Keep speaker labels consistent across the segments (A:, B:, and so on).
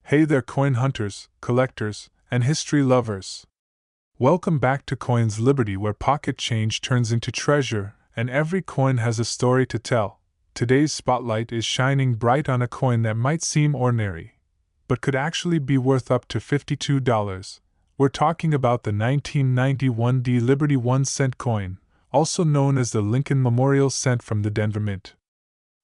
A: Hey there, coin hunters, collectors, and history lovers. Welcome back to Coins Liberty, where pocket change turns into treasure, and every coin has a story to tell. Today's spotlight is shining bright on a coin that might seem ordinary, but could actually be worth up to $52. We're talking about the 1991 D Liberty 1-cent coin, also known as the Lincoln Memorial Cent from the Denver Mint.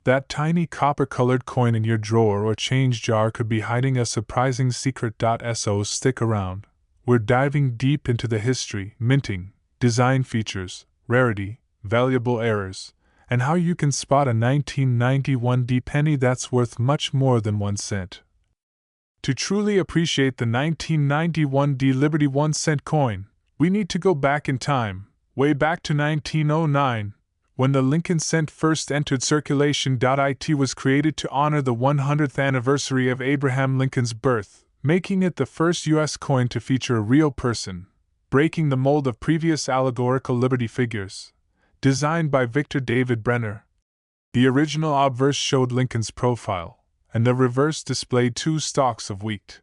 A: That tiny copper-colored coin in your drawer or change jar could be hiding a surprising secret. So stick around. We're diving deep into the history, minting, design features, rarity, valuable errors, and how you can spot a 1991 D penny that's worth much more than 1 cent. To truly appreciate the 1991 D Liberty 1-cent coin, we need to go back in time, way back to 1909. When the Lincoln Cent first entered circulation. It was created to honor the 100th anniversary of Abraham Lincoln's birth, making it the first U.S. coin to feature a real person, breaking the mold of previous allegorical liberty figures. Designed by Victor David Brenner, the original obverse showed Lincoln's profile, and the reverse displayed 2 stalks of wheat.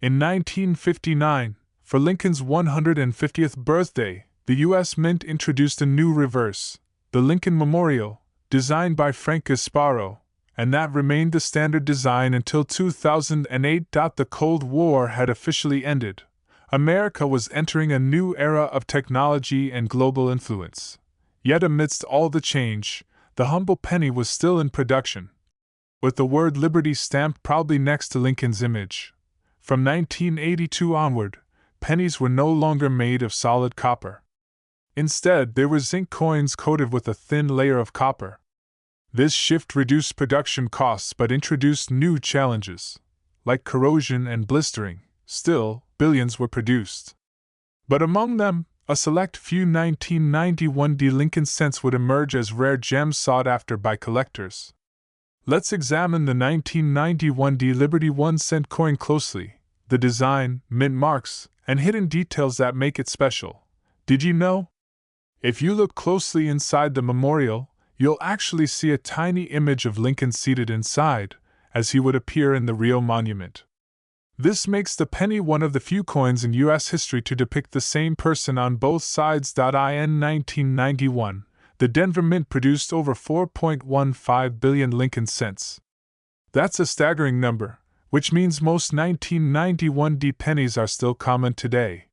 A: In 1959, for Lincoln's 150th birthday, the U.S. Mint introduced a new reverse, the Lincoln Memorial, designed by Frank Gasparo, and that remained the standard design until 2008. The Cold War had officially ended. America was entering a new era of technology and global influence. Yet amidst all the change, the humble penny was still in production, with the word Liberty stamped proudly next to Lincoln's image. From 1982 onward, pennies were no longer made of solid copper. Instead, they were zinc coins coated with a thin layer of copper. This shift reduced production costs but introduced new challenges, like corrosion and blistering. Still, billions were produced. But among them, a select few 1991 D Lincoln cents would emerge as rare gems sought after by collectors. Let's examine the 1991 D Liberty 1-cent coin closely, the design, mint marks, and hidden details that make it special. Did you know? If you look closely inside the memorial, you'll actually see a tiny image of Lincoln seated inside, as he would appear in the real monument. This makes the penny one of the few coins in U.S. history to depict the same person on both sides. In 1991, the Denver Mint produced over 4.15 billion Lincoln cents. That's a staggering number, which means most 1991 D pennies are still common today.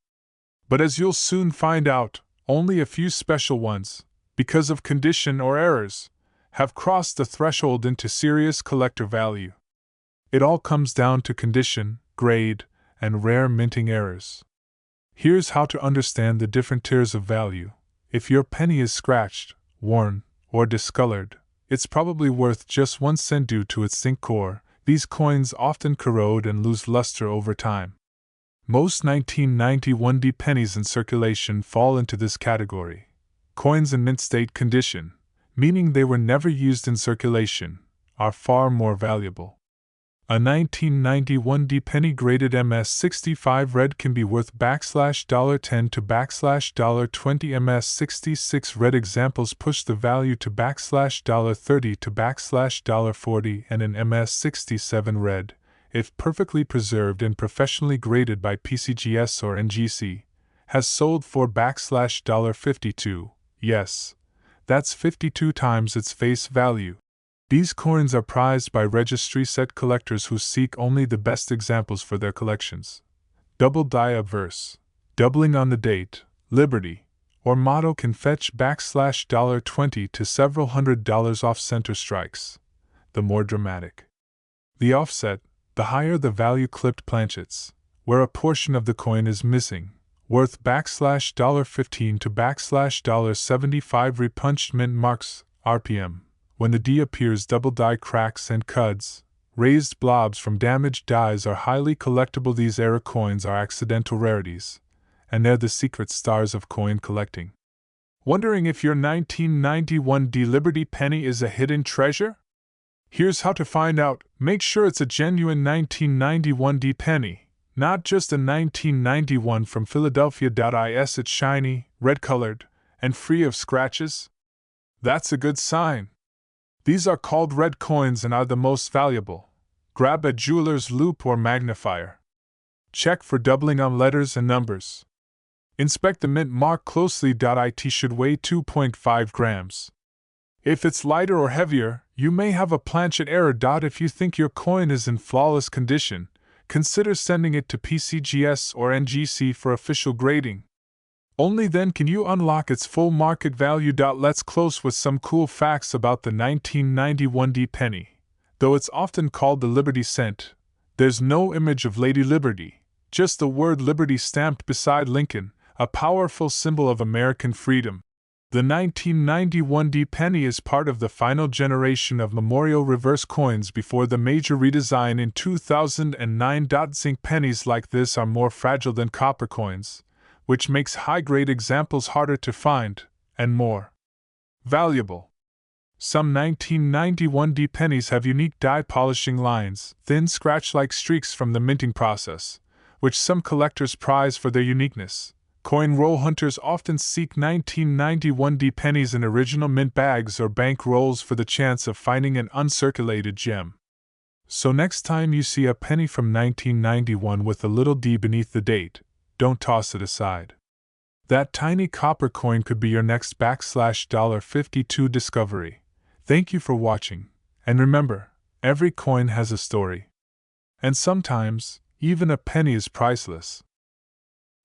A: But as you'll soon find out, only a few special ones, because of condition or errors, have crossed the threshold into serious collector value. It all comes down to condition, grade, and rare minting errors. Here's how to understand the different tiers of value. If your penny is scratched, worn, or discolored, it's probably worth just 1 cent due to its zinc core. These coins often corrode and lose luster over time. Most 1991 D pennies in circulation fall into this category. Coins in mint state condition, meaning they were never used in circulation, are far more valuable. A 1991 D penny graded MS65 red can be worth $10 to $20. MS66 red examples push the value to $30 to $40, and an MS67 red, if perfectly preserved and professionally graded by PCGS or NGC, has sold for $52. Yes, that's 52 times its face value. These coins are prized by registry set collectors who seek only the best examples for their collections. Double die obverse, doubling on the date, Liberty, or motto can fetch $20 to several $100 off center strikes. The more dramatic the offset, the higher the value. Clipped planchets, where a portion of the coin is missing, worth $15 to $75. Repunched mint marks, RPM, when the D appears. Double die cracks and cuds, raised blobs from damaged dies are highly collectible. These era coins are accidental rarities, and they're the secret stars of coin collecting. Wondering if your 1991 D Liberty penny is a hidden treasure? Here's how to find out. Make sure it's a genuine 1991 D penny, not just a 1991 from Philadelphia. It's shiny, red-colored, and free of scratches. That's a good sign. These are called red coins and are the most valuable. Grab a jeweler's loupe or magnifier. Check for doubling on letters and numbers. Inspect the mint mark closely. It should weigh 2.5 grams. If it's lighter or heavier, you may have a planchet error. If you think your coin is in flawless condition, consider sending it to PCGS or NGC for official grading. Only then can you unlock its full market value. Let's close with some cool facts about the 1991 D penny. Though it's often called the Liberty cent, there's no image of Lady Liberty, just the word Liberty stamped beside Lincoln, a powerful symbol of American freedom. The 1991 D penny is part of the final generation of memorial reverse coins before the major redesign in 2009. Zinc pennies like this are more fragile than copper coins, which makes high-grade examples harder to find, and more valuable. Some 1991 D pennies have unique die polishing lines, thin scratch-like streaks from the minting process, which some collectors prize for their uniqueness. Coin roll hunters often seek 1991 D pennies in original mint bags or bank rolls for the chance of finding an uncirculated gem. So next time you see a penny from 1991 with a little D beneath the date, don't toss it aside. That tiny copper coin could be your next $52 discovery. Thank you for watching, and remember, every coin has a story. And sometimes, even a penny is priceless.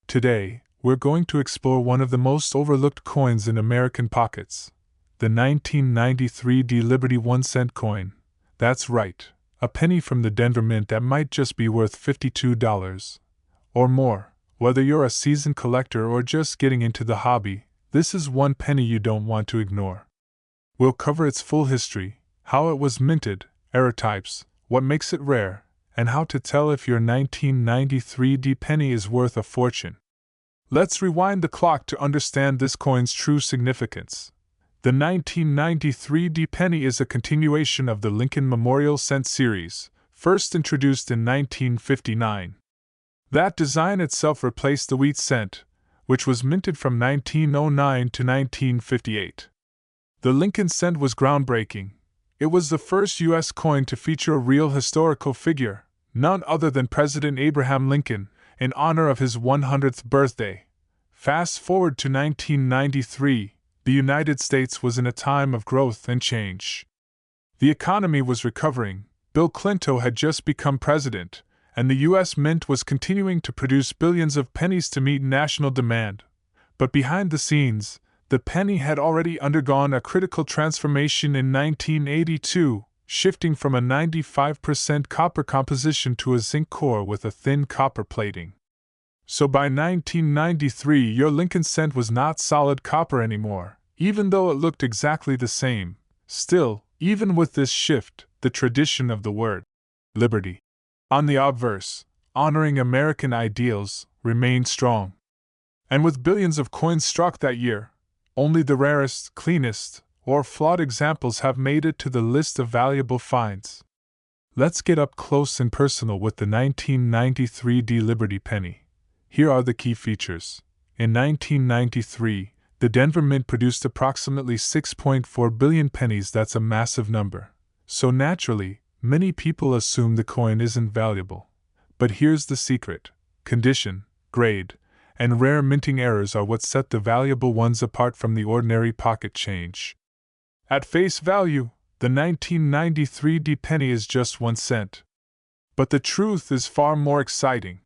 A: Today, we're going to explore one of the most overlooked coins in American pockets, the 1993 D Liberty 1-cent coin. That's right, a penny from the Denver Mint that might just be worth $52 or more. Whether you're a seasoned collector or just getting into the hobby, this is one penny you don't want to ignore. We'll cover its full history, how it was minted, error types, what makes it rare, and how to tell if your 1993 D penny is worth a fortune. Let's rewind the clock to understand this coin's true significance. The 1993 D penny is a continuation of the Lincoln Memorial Cent series, first introduced in 1959. That design itself replaced the wheat cent, which was minted from 1909 to 1958. The Lincoln cent was groundbreaking. It was the first U.S. coin to feature a real historical figure, none other than President Abraham Lincoln, in honor of his 100th birthday. Fast forward to 1993, the United States was in a time of growth and change. The economy was recovering, Bill Clinton had just become president, and the U.S. Mint was continuing to produce billions of pennies to meet national demand. But behind the scenes, the penny had already undergone a critical transformation in 1982, shifting from a 95% copper composition to a zinc core with a thin copper plating. So by 1993, your Lincoln cent was not solid copper anymore, even though it looked exactly the same. Still, even with this shift, the tradition of the word liberty, on the obverse, honoring American ideals, remained strong. And with billions of coins struck that year, only the rarest, cleanest, or flawed examples have made it to the list of valuable finds. Let's get up close and personal with the 1993 D Liberty penny. Here are the key features. In 1993, the Denver Mint produced approximately 6.4 billion pennies. That's a massive number. So naturally, many people assume the coin isn't valuable. But here's the secret: condition, grade, and rare minting errors are what set the valuable ones apart from the ordinary pocket change. At face value, the 1993 D penny is just 1 cent. But the truth is far more exciting.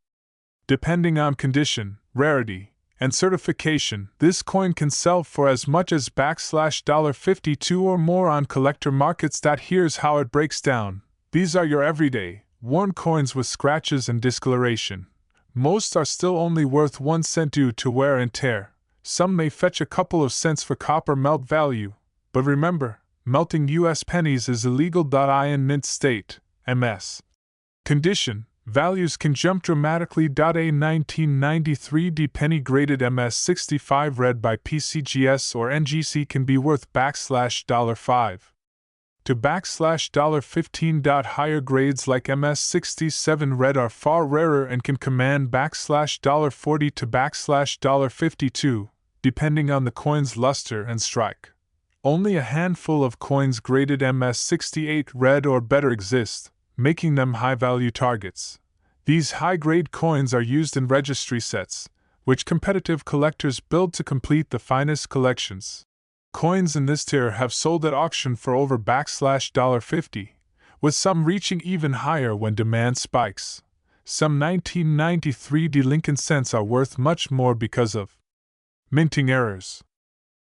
A: Depending on condition, rarity, and certification, this coin can sell for as much as $52 or more on collector markets. Here's how it breaks down. These are your everyday, worn coins with scratches and discoloration. Most are still only worth 1 cent due to wear and tear. Some may fetch a couple of cents for copper melt value. But remember, melting U.S. pennies is illegal. In mint state, MS. Condition, values can jump dramatically. A 1993 D penny graded MS65 read by PCGS or NGC can be worth $5 to $15. Higher grades like MS67 read are far rarer and can command $40 to $52, depending on the coin's luster and strike. Only a handful of coins graded MS68 red or better exist, making them high-value targets. These high-grade coins are used in registry sets, which competitive collectors build to complete the finest collections. Coins in this tier have sold at auction for over $50, with some reaching even higher when demand spikes. Some 1993 Lincoln cents are worth much more because of minting errors.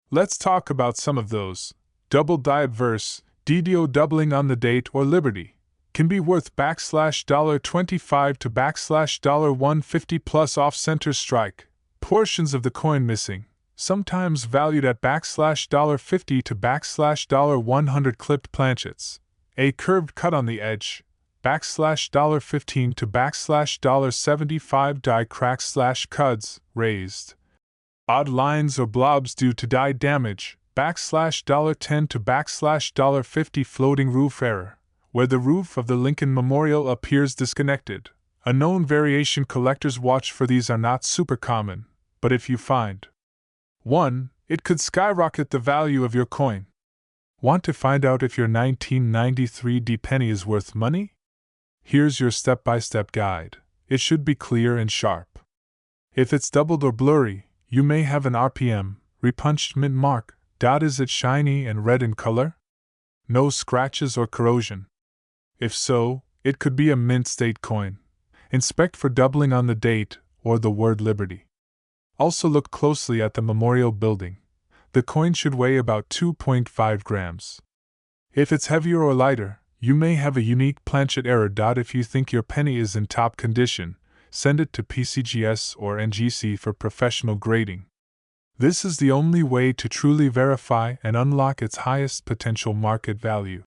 A: Let's talk about some of those. Double die adverse, DDO doubling on the date or Liberty, can be worth $25 to $150 plus off-center strike. Portions of the coin missing, sometimes valued at $50 to $100 clipped planchets. A curved cut on the edge, $15 to $75 die cracks / cuds, raised. Odd lines or blobs due to die damage, $10 to $50 floating roof error, where the roof of the Lincoln Memorial appears disconnected. A known variation collectors watch for. These are not super common, but if you find one, it could skyrocket the value of your coin. Want to find out if your 1993 penny is worth money? Here's your step-by-step guide. It should be clear and sharp. If it's doubled or blurry, you may have an RPM, repunched mint mark. Is it shiny and red in color? No scratches or corrosion? If so, it could be a mint state coin. Inspect for doubling on the date or the word Liberty. Also look closely at the memorial building. The coin should weigh about 2.5 grams. If it's heavier or lighter, you may have a unique planchet error. If you think your penny is in top condition, send it to PCGS or NGC for professional grading. This is the only way to truly verify and unlock its highest potential market value.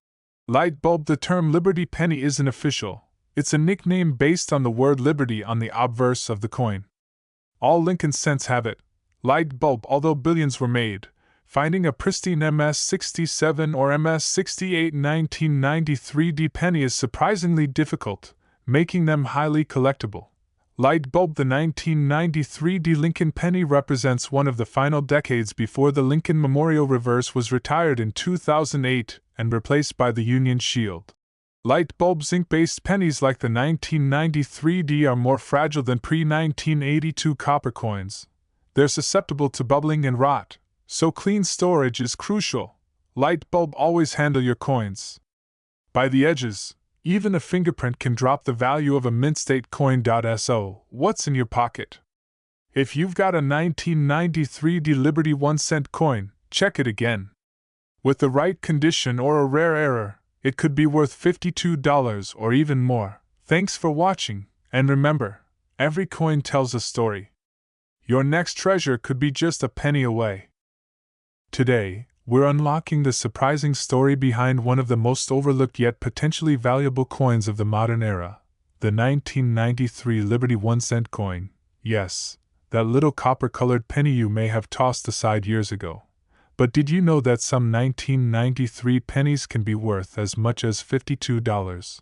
A: Light bulb. The term Liberty penny isn't official. It's a nickname based on the word Liberty on the obverse of the coin. All Lincoln cents have it. Light bulb. Although billions were made, finding a pristine MS-67 or MS-68 1993 penny is surprisingly difficult, making them highly collectible. Light bulb. The 1993 Lincoln penny represents one of the final decades before the Lincoln Memorial reverse was retired in 2008 and replaced by the Union Shield. Light bulb. Zinc-based pennies like the 1993 are more fragile than pre-1982 copper coins. They're susceptible to bubbling and rot, so clean storage is crucial. Light bulb. Always handle your coins by the edges. Even a fingerprint can drop the value of a mint state coin. So, what's in your pocket? If you've got a 1993 Liberty 1-cent coin, check it again. With the right condition or a rare error, it could be worth $52 or even more. Thanks for watching, and remember, every coin tells a story. Your next treasure could be just a penny away. Today, we're unlocking the surprising story behind one of the most overlooked yet potentially valuable coins of the modern era, the 1993 Liberty 1-cent coin. Yes, that little copper-colored penny you may have tossed aside years ago. But did you know that some 1993 pennies can be worth as much as $52?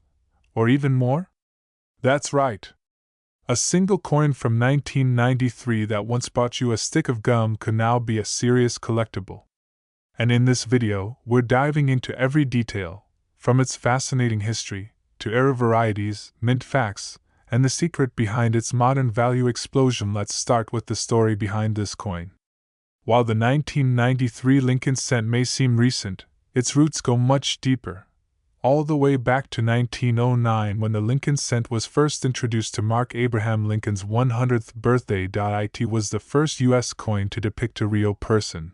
A: Or even more? That's right. A single coin from 1993 that once bought you a stick of gum could now be a serious collectible. And in this video, we're diving into every detail, from its fascinating history, to error varieties, mint facts, and the secret behind its modern value explosion. Let's start with the story behind this coin. While the 1993 Lincoln cent may seem recent, its roots go much deeper. All the way back to 1909 when the Lincoln cent was first introduced to mark Abraham Lincoln's 100th birthday. It was the first U.S. coin to depict a real person,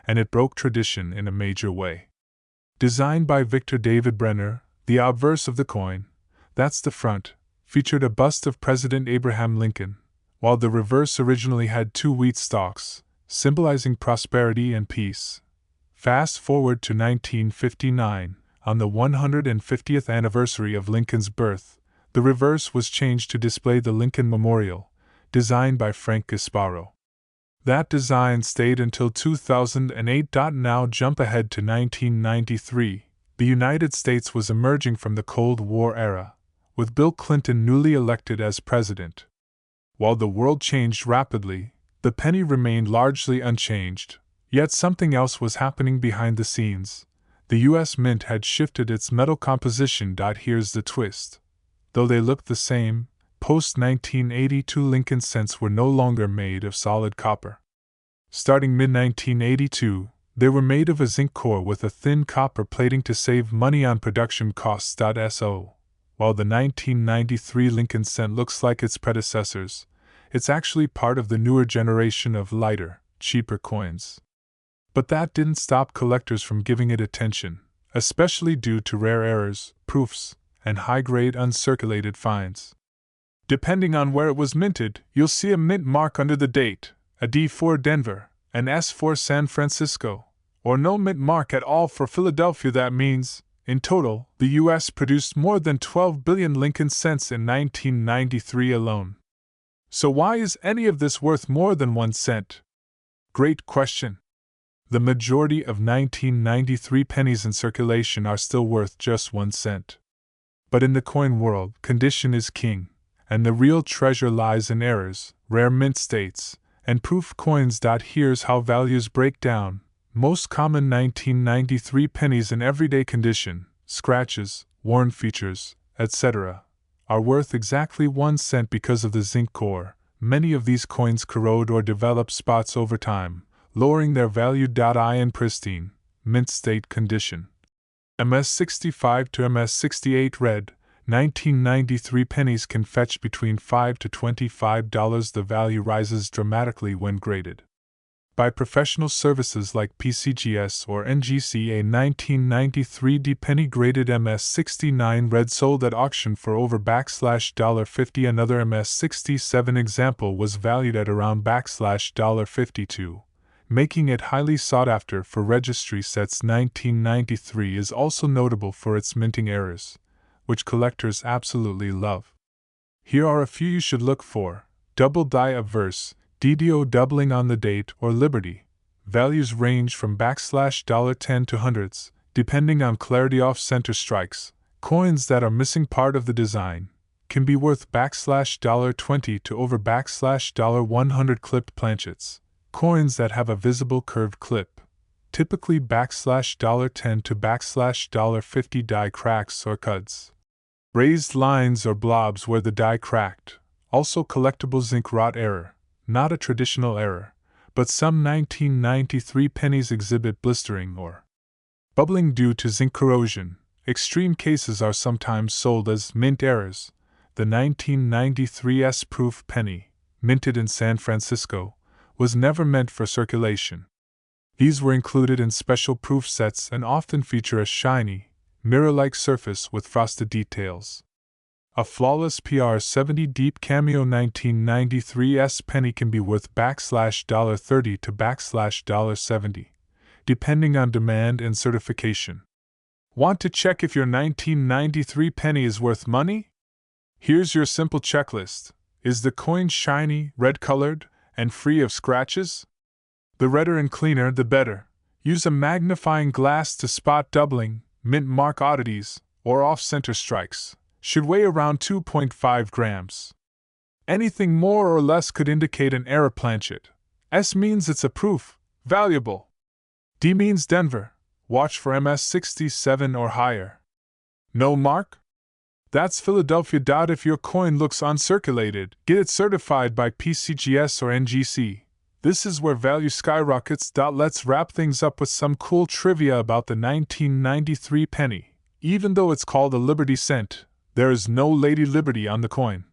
A: and it broke tradition in a major way. Designed by Victor David Brenner, the obverse of the coin, that's the front, featured a bust of President Abraham Lincoln, while the reverse originally had 2 wheat stalks, symbolizing prosperity and peace. Fast forward to 1959, on the 150th anniversary of Lincoln's birth, the reverse was changed to display the Lincoln Memorial, designed by Frank Gasparo. That design stayed until 2008. Now jump ahead to 1993. The United States was emerging from the Cold War era, with Bill Clinton newly elected as president. While the world changed rapidly, the penny remained largely unchanged, yet something else was happening behind the scenes. The US Mint had shifted its metal composition. Here's the twist. Though they looked the same, post-1982 Lincoln cents were no longer made of solid copper. Starting mid-1982, they were made of a zinc core with a thin copper plating to save money on production costs. So, while the 1993 Lincoln cent looks like its predecessors, it's actually part of the newer generation of lighter, cheaper coins. But that didn't stop collectors from giving it attention, especially due to rare errors, proofs, and high-grade uncirculated finds. Depending on where it was minted, you'll see a mint mark under the date, a D for Denver, an S for San Francisco, or no mint mark at all for Philadelphia. That means, in total, the US produced more than 12 billion Lincoln cents in 1993 alone. So why is any of this worth more than 1 cent? Great question. The majority of 1993 pennies in circulation are still worth just 1 cent. But in the coin world, condition is king, and the real treasure lies in errors, rare mint states, and proof coins. Here's how values break down. Most common 1993 pennies in everyday condition, scratches, worn features, etc., are worth exactly 1 cent because of the zinc core. Many of these coins corrode or develop spots over time, lowering their value. In pristine, mint state condition, MS65 to MS68 red, 1993 pennies can fetch between $5 to $25. The value rises dramatically when graded by professional services like PCGS or NGC. A 1993 D penny graded MS69 red sold at auction for over $50. Another MS67 example was valued at around $52, making it highly sought after for registry sets. 1993 is also notable for its minting errors, which collectors absolutely love. Here are a few you should look for: double die obverse, DDO doubling on the date, or Liberty. Values range from $10 to hundreds, depending on clarity. Off-center strikes, coins that are missing part of the design, can be worth $20 to over $100. Clipped planchets, coins that have a visible curved clip, typically $10 to $50. Die cracks or cuts, raised lines or blobs where the die cracked, also collectible. Zinc rot error, not a traditional error, but some 1993 pennies exhibit blistering or bubbling due to zinc corrosion. Extreme cases are sometimes sold as mint errors. The 1993 S-proof penny, minted in San Francisco, was never meant for circulation. These were included in special proof sets and often feature a shiny, mirror-like surface with frosted details. A flawless PR70 Deep Cameo 1993 S penny can be worth $30 to $70, depending on demand and certification. Want to check if your 1993 penny is worth money? Here's your simple checklist. Is the coin shiny, red-colored, and free of scratches? The redder and cleaner, the better. Use a magnifying glass to spot doubling, mint mark oddities, or off-center strikes. Should weigh around 2.5 grams. Anything more or less could indicate an error. Planchet. S means it's a proof, valuable. D means Denver. Watch for MS67 or higher. No mark? That's Philadelphia. If your coin looks uncirculated, get it certified by PCGS or NGC. This is where value skyrockets. Let's wrap things up with some cool trivia about the 1993 penny. Even though it's called a Liberty cent, there is no Lady Liberty on the coin.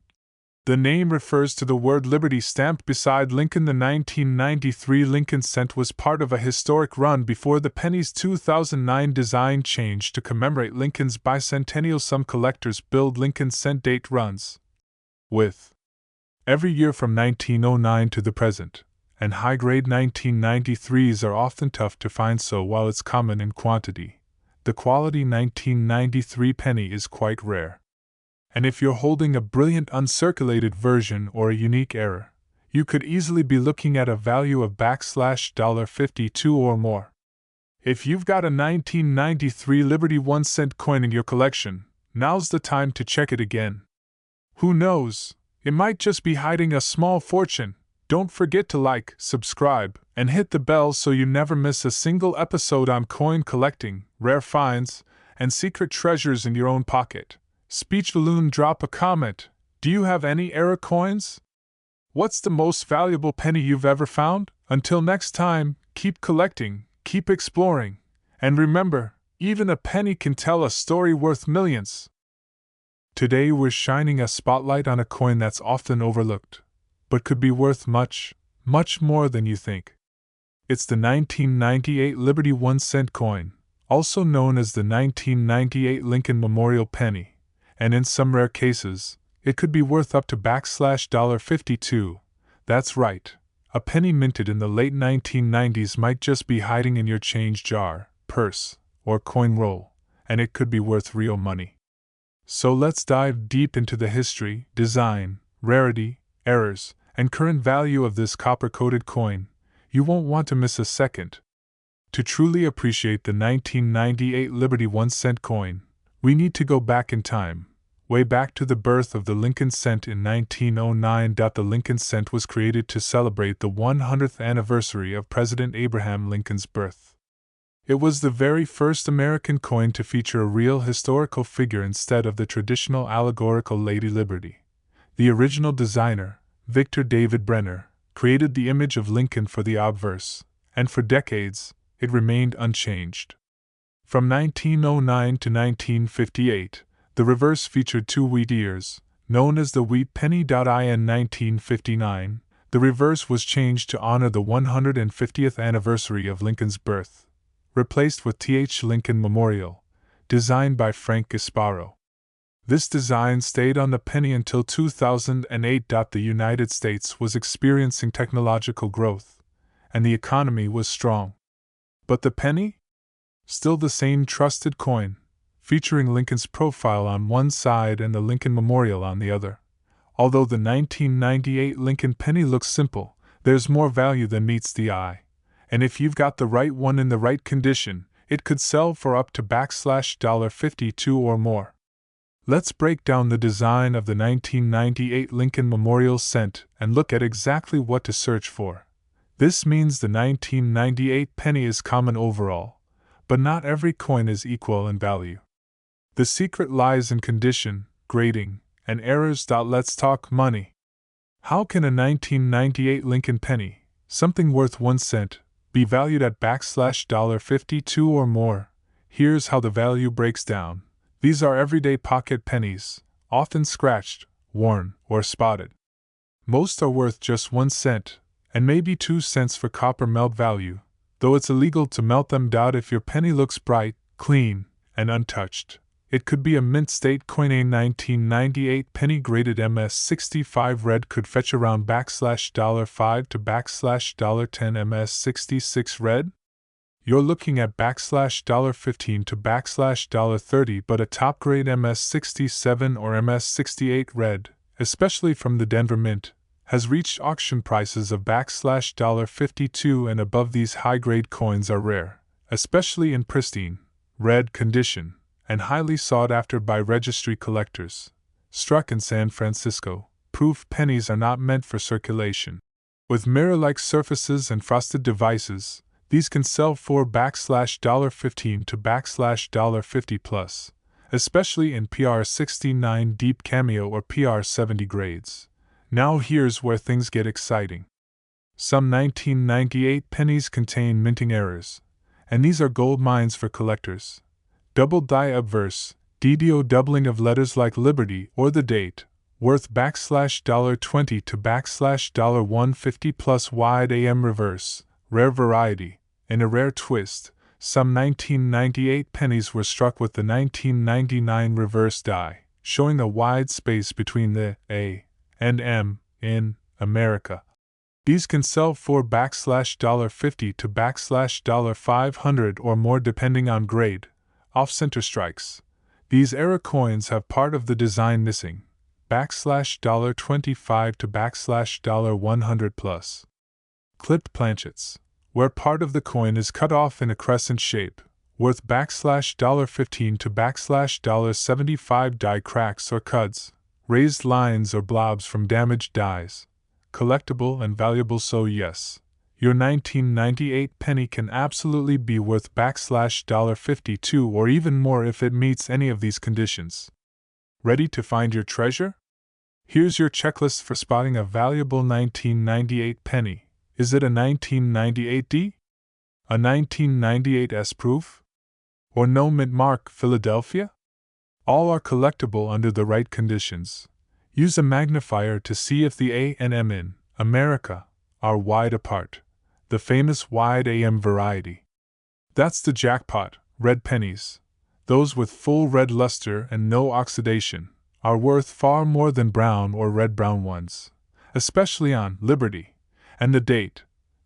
A: The name refers to the word Liberty stamped beside Lincoln. The 1993 Lincoln cent was part of a historic run before the penny's 2009 design changed to commemorate Lincoln's bicentennial. Some collectors build Lincoln cent date runs with every year from 1909 to the present, and high-grade 1993s are often tough to find. So while it's common in quantity, the quality 1993 penny is quite rare. And if you're holding a brilliant uncirculated version or a unique error, you could easily be looking at a value of $52 or more. If you've got a 1993 Liberty 1 cent coin in your collection, now's the time to check it again. Who knows, it might just be hiding a small fortune. Don't forget to like, subscribe, and hit the bell so you never miss a single episode on coin collecting, rare finds, and secret treasures in your own pocket. Speech balloon, drop a comment. Do you have any era coins? What's the most valuable penny you've ever found? Until next time, keep collecting, keep exploring, and remember, even a penny can tell a story worth millions. Today we're shining a spotlight on a coin that's often overlooked, but could be worth much, much more than you think. It's the 1998 Liberty 1-cent coin, also known as the 1998 Lincoln Memorial Penny, and in some rare cases, it could be worth up to $52. That's right, a penny minted in the late 1990s might just be hiding in your change jar, purse, or coin roll, and it could be worth real money. So let's dive deep into the history, design, rarity, errors, and current value of this copper-coated coin. You won't want to miss a second. To truly appreciate the 1998 Liberty 1-cent coin, we need to go back in time, way back to the birth of the Lincoln cent in 1909. The Lincoln cent was created to celebrate the 100th anniversary of President Abraham Lincoln's birth. It was the very first American coin to feature a real historical figure instead of the traditional allegorical Lady Liberty. The original designer, Victor David Brenner, created the image of Lincoln for the obverse, and for decades, it remained unchanged. From 1909 to 1958, the reverse featured two wheat ears, known as the wheat penny. In 1959, the reverse was changed to honor the 150th anniversary of Lincoln's birth, replaced with Th. Lincoln Memorial, designed by Frank Gasparo. This design stayed on the penny until 2008. The United States was experiencing technological growth, and the economy was strong. But the penny? Still the same trusted coin, featuring Lincoln's profile on one side and the Lincoln Memorial on the other. Although the 1998 Lincoln penny looks simple, there's more value than meets the eye. And if you've got the right one in the right condition, it could sell for up to $52 or more. Let's break down the design of the 1998 Lincoln Memorial cent and look at exactly what to search for. This means the 1998 penny is common overall, but not every coin is equal in value. The secret lies in condition, grading, and errors. Let's talk money. How can a 1998 Lincoln penny, something worth 1 cent, be valued at $52 or more? Here's how the value breaks down. These are everyday pocket pennies, often scratched, worn, or spotted. Most are worth just 1 cent, and maybe 2 cents for copper melt value, though it's illegal to melt them. If your penny looks bright, clean, and untouched, it could be a mint state coin. A 1998 penny graded MS65 red could fetch around $5 to $10. MS66 red? You're looking at $15 to $30, but a top grade MS67 or MS68 red, especially from the Denver Mint, has reached auction prices of $52 and above. These high grade coins are rare, especially in pristine, red condition, and highly sought after by registry collectors. Struck in San Francisco, proof pennies are not meant for circulation. With mirror-like surfaces and frosted devices, these can sell for $15 to $50 plus, especially in PR69 deep cameo or PR70 grades. Now here's where things get exciting. Some 1998 pennies contain minting errors, and these are gold mines for collectors. Double die obverse, DDO doubling of letters like Liberty or the date, worth $20 to $150 plus. Wide AM reverse, rare variety. In a rare twist, some 1998 pennies were struck with the 1999 reverse die, showing a wide space between the A and M in America. These can sell for $50 to $500 or more depending on grade. Off-center strikes. These era coins have part of the design missing, $25 to $100 plus. Clipped planchets, where part of the coin is cut off in a crescent shape, worth $15 to $75. Die cracks or cuts, raised lines or blobs from damaged dies. collectible, and valuable, so yes, your 1998 penny can absolutely be worth $52 or even more if it meets any of these conditions. Ready to find your treasure? Here's your checklist for spotting a valuable 1998 penny. Is it a 1998D? A 1998S proof? Or no mint mark Philadelphia? All are collectible under the right conditions. Use a magnifier to see if the A and M in America are wide apart, the famous wide AM variety. That's the jackpot. Red pennies, those with full red luster and no oxidation, are worth far more than brown or red-brown ones, especially on Liberty. And the date.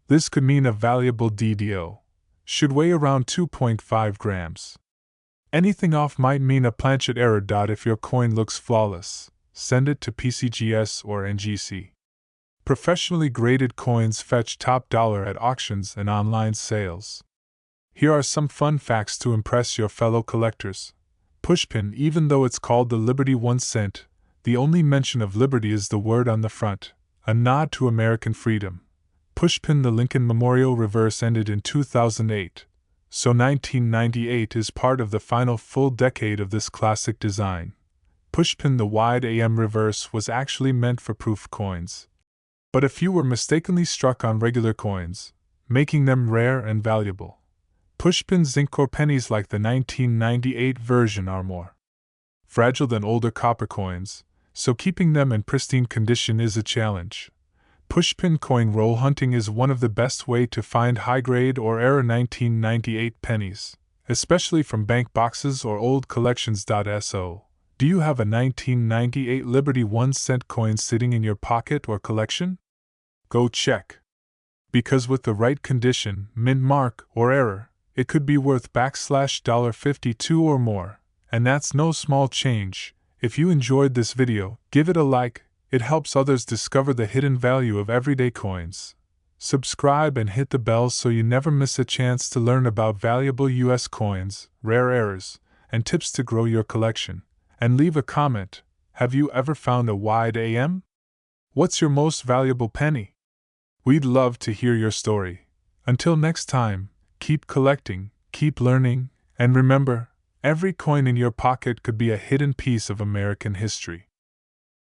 A: This could mean a valuable DDO. Should weigh around 2.5 grams. Anything off might mean a planchet error. If your coin looks flawless, send it to PCGS or NGC. Professionally graded coins fetch top dollar at auctions and online sales. Here are some fun facts to impress your fellow collectors. Pushpin, even though it's called the Liberty 1 cent, the only mention of Liberty is the word on the front, a nod to American freedom. Pushpin, the Lincoln Memorial reverse ended in 2008, so 1998 is part of the final full decade of this classic design. Pushpin, the wide AM reverse, was actually meant for proof coins. But a few were mistakenly struck on regular coins, making them rare and valuable. Pushpin zinc core pennies like the 1998 version are more fragile than older copper coins, so keeping them in pristine condition is a challenge. Pushpin coin roll hunting is one of the best way to find high-grade or era 1998 pennies, especially from bank boxes or old collections.so. Do you have a 1998 Liberty 1 cent coin sitting in your pocket or collection? Go check. Because with the right condition, mint mark, or error, it could be worth $52 or more, and that's no small change. If you enjoyed this video, give it a like, it helps others discover the hidden value of everyday coins. Subscribe and hit the bell so you never miss a chance to learn about valuable US coins, rare errors, and tips to grow your collection. And leave a comment. Have you ever found a wide AM? What's your most valuable penny? We'd love to hear your story. Until next time, keep collecting, keep learning, and remember, every coin in your pocket could be a hidden piece of American history.